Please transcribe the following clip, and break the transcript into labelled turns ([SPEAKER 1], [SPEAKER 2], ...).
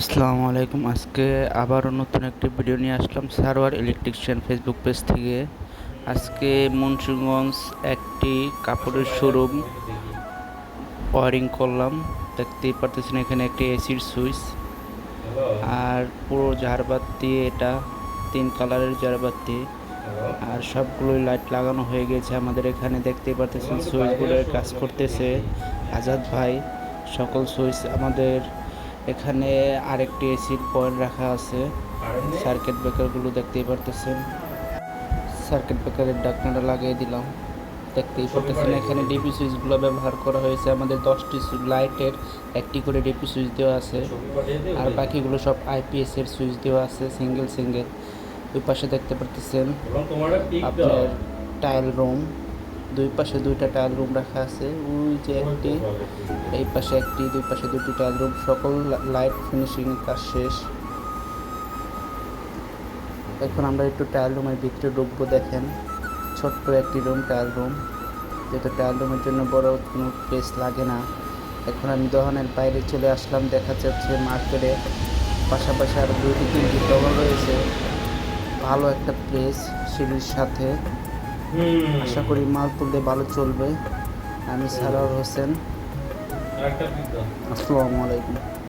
[SPEAKER 1] আসসালামু আলাইকুম। আজকে আবারও নতুন একটি ভিডিও নিয়ে আসলাম সারোয়ার ইলেকট্রিশিয়ান ফেসবুক পেজ থেকে। আজকে মুন্সিগঞ্জ একটি কাপড়ের শোরুম ওয়ারিং করলাম। দেখতেই পারতেছেন এখানে একটি এসির সুইচ আর পুরো ঝাড়বাতি, এটা 3 কালারের ঝাড়বাতি আর সবগুলোই লাইট লাগানো হয়ে গেছে। আমাদের এখানে দেখতেই পারতেছেন সুইচগুলোর কাজ করতেছে আজাদ ভাই। সকল সুইচ আমাদের এখানে আরেকটি এসির পয়েন্ট রাখা আছে। সার্কিট ব্রেকারগুলো দেখতেই পারতেছেন, সার্কিট ব্রেকারের ঢাকনাটা লাগিয়ে দিলাম। দেখতেই পারতেছেন এখানে ডিপি সুইচগুলো ব্যবহার করা হয়েছে। আমাদের 10টি লাইটের একটি করে ডিপি সুইচ দেওয়া আছে আর বাকিগুলো সব আইপিএস এর সুইচ দেওয়া আছে সিঙ্গেল সিঙ্গেল। ওই পাশে দেখতে পারতেছেন আপনার টাইল রুম, দুই পাশে দুইটা টাইল রুম রাখা আছে। ওই যে একটি, এই পাশে একটি, দুই পাশে দুটি টাইল রুম। সকল লাইট ফিনিশিং কাজ শেষ। এখন আমরা একটু টাইল রুমের ভিতরে ঢুকবো। দেখেন ছোট্ট একটি রুম, টাইল রুম, যেহেতু টাইল রুমের জন্য বড় কোনো প্লেস লাগে না। এখন আমি দোকানের বাইরে চলে আসলাম। দেখা যাচ্ছে মার্কেটে পাশাপাশি আরও 2-3টি দোকান রয়েছে। ভালো একটা প্লেস সিঁড়ির সাথে। আশা করি মাল তুলতে ভালো চলবে। আমি সারোয়ার হোসেন, আসসালামু আলাইকুম।